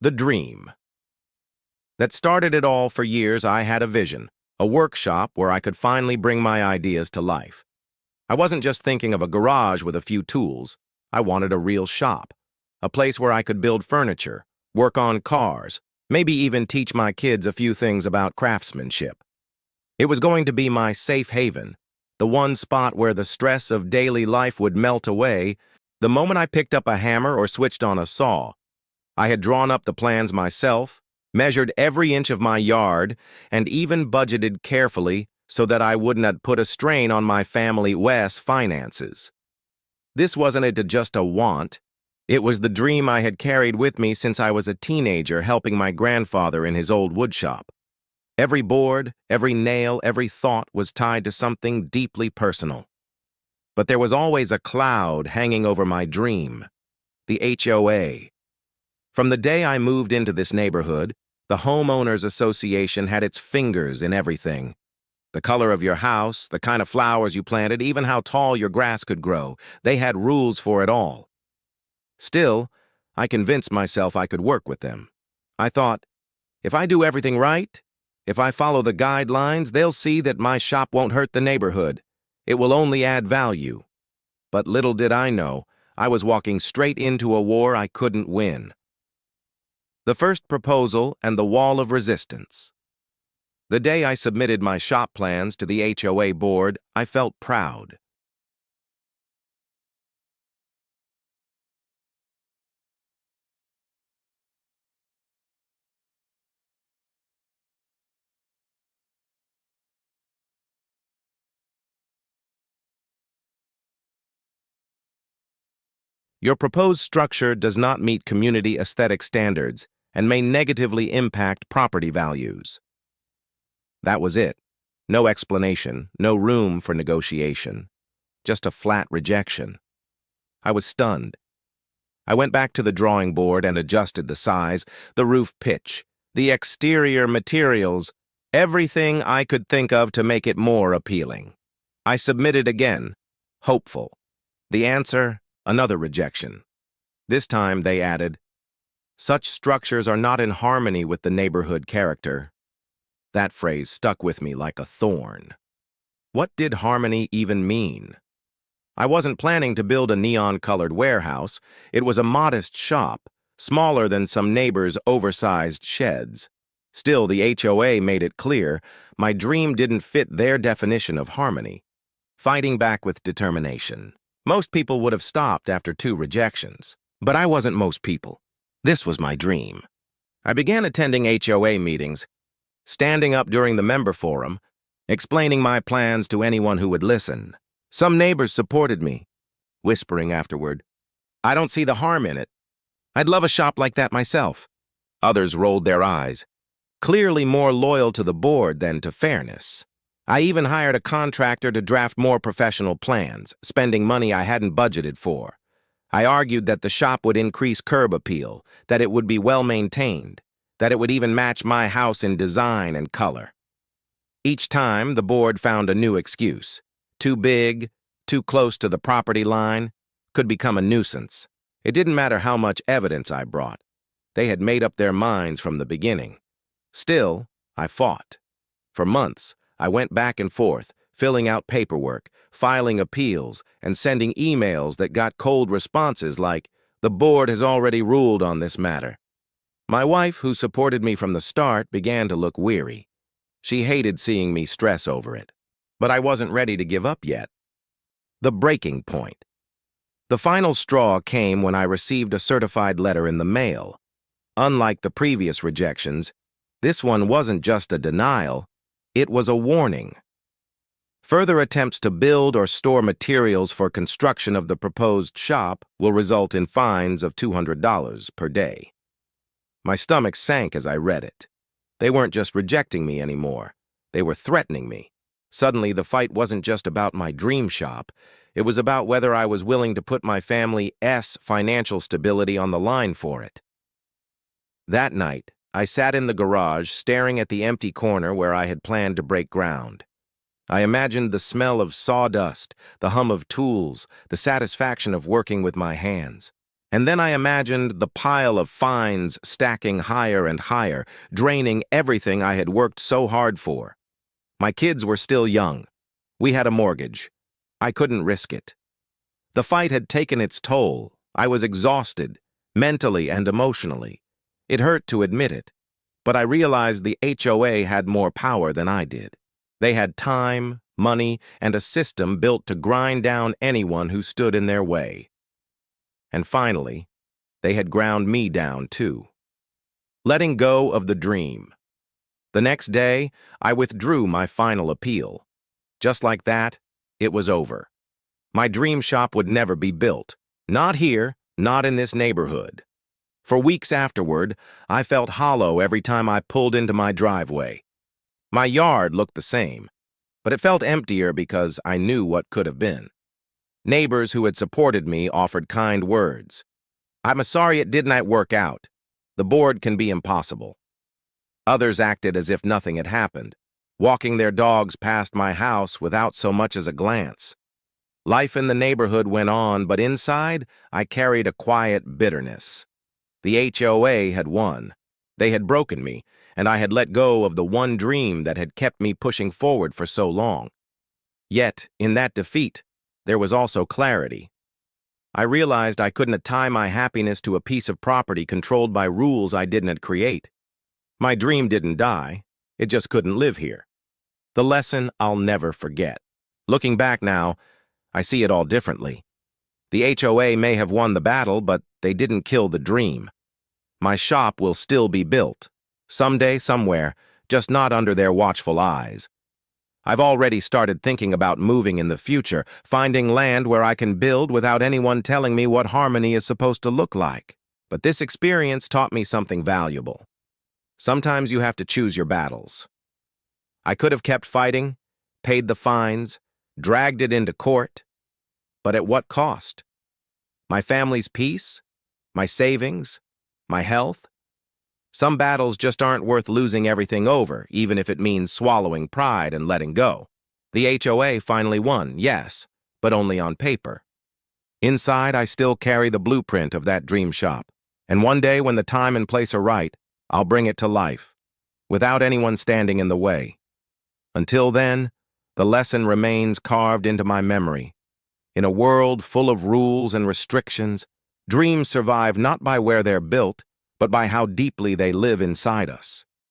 The dream. That started it all. For years, I had a vision, a workshop where I could finally bring my ideas to life. I wasn't just thinking of a garage with a few tools. I wanted a real shop, a place where I could build furniture, work on cars, maybe even teach my kids a few things about craftsmanship. It was going to be my safe haven, the one spot where the stress of daily life would melt away the moment I picked up a hammer or switched on a saw. I had drawn up the plans myself, measured every inch of my yard, and even budgeted carefully so that I wouldn't put a strain on my family's finances. This wasn't just a want. It was the dream I had carried with me since I was a teenager helping my grandfather in his old woodshop. Every board, every nail, every thought was tied to something deeply personal. But there was always a cloud hanging over my dream, the HOA. From the day I moved into this neighborhood, the Homeowners Association had its fingers in everything. The color of your house, the kind of flowers you planted, even how tall your grass could grow, they had rules for it all. Still, I convinced myself I could work with them. I thought, if I do everything right, if I follow the guidelines, they'll see that my shop won't hurt the neighborhood. It will only add value. But little did I know, I was walking straight into a war I couldn't win. The first proposal and the wall of resistance. The day I submitted my shop plans to the HOA board, I felt proud. Your proposed structure does not meet community aesthetic standards and may negatively impact property values. That was it. No explanation, no room for negotiation. Just a flat rejection. I was stunned. I went back to the drawing board and adjusted the size, the roof pitch, the exterior materials, everything I could think of to make it more appealing. I submitted again, hopeful. The answer? Another rejection. This time they added, "Such structures are not in harmony with the neighborhood character." That phrase stuck with me like a thorn. What did harmony even mean? I wasn't planning to build a neon-colored warehouse. It was a modest shop, smaller than some neighbors' oversized sheds. Still, the HOA made it clear my dream didn't fit their definition of harmony. Fighting back with determination. Most people would have stopped after 2 rejections. But I wasn't most people. This was my dream. I began attending HOA meetings, standing up during the member forum, explaining my plans to anyone who would listen. Some neighbors supported me, whispering afterward, "I don't see the harm in it. I'd love a shop like that myself." Others rolled their eyes, clearly more loyal to the board than to fairness. I even hired a contractor to draft more professional plans, spending money I hadn't budgeted for. I argued that the shop would increase curb appeal, that it would be well-maintained, that it would even match my house in design and color. Each time, the board found a new excuse. Too big, too close to the property line, could become a nuisance. It didn't matter how much evidence I brought. They had made up their minds from the beginning. Still, I fought. For months, I went back and forth, filling out paperwork, filing appeals, and sending emails that got cold responses like, "The board has already ruled on this matter." My wife, who supported me from the start, began to look weary. She hated seeing me stress over it. But I wasn't ready to give up yet. The breaking point. The final straw came when I received a certified letter in the mail. Unlike the previous rejections, this one wasn't just a denial. It was a warning. Further attempts to build or store materials for construction of the proposed shop will result in fines of $200 per day. My stomach sank as I read it. They weren't just rejecting me anymore. They were threatening me. Suddenly, the fight wasn't just about my dream shop. It was about whether I was willing to put my family's financial stability on the line for it. That night, I sat in the garage staring at the empty corner where I had planned to break ground. I imagined the smell of sawdust, the hum of tools, the satisfaction of working with my hands. And then I imagined the pile of fines stacking higher and higher, draining everything I had worked so hard for. My kids were still young. We had a mortgage. I couldn't risk it. The fight had taken its toll. I was exhausted, mentally and emotionally. It hurt to admit it, but I realized the HOA had more power than I did. They had time, money, and a system built to grind down anyone who stood in their way. And finally, they had ground me down too. Letting go of the dream. The next day, I withdrew my final appeal. Just like that, it was over. My dream shop would never be built. Not here, not in this neighborhood. For weeks afterward, I felt hollow every time I pulled into my driveway. My yard looked the same, but it felt emptier because I knew what could have been. Neighbors who had supported me offered kind words. "I'm sorry it didn't work out. The board can be impossible." Others acted as if nothing had happened, walking their dogs past my house without so much as a glance. Life in the neighborhood went on, but inside, I carried a quiet bitterness. The HOA had won. They had broken me, and I had let go of the one dream that had kept me pushing forward for so long. Yet, in that defeat, there was also clarity. I realized I couldn't tie my happiness to a piece of property controlled by rules I didn't create. My dream didn't die. It just couldn't live here. The lesson I'll never forget. Looking back now, I see it all differently. The HOA may have won the battle, but they didn't kill the dream. My shop will still be built. Someday, somewhere, just not under their watchful eyes. I've already started thinking about moving in the future, finding land where I can build without anyone telling me what harmony is supposed to look like. But this experience taught me something valuable. Sometimes you have to choose your battles. I could have kept fighting, paid the fines, dragged it into court, but at what cost? My family's peace? My savings? My health? Some battles just aren't worth losing everything over, even if it means swallowing pride and letting go. The HOA finally won, yes, but only on paper. Inside, I still carry the blueprint of that dream shop, and one day when the time and place are right, I'll bring it to life, without anyone standing in the way. Until then, the lesson remains carved into my memory. In a world full of rules and restrictions, dreams survive not by where they're built, but by how deeply they live inside us.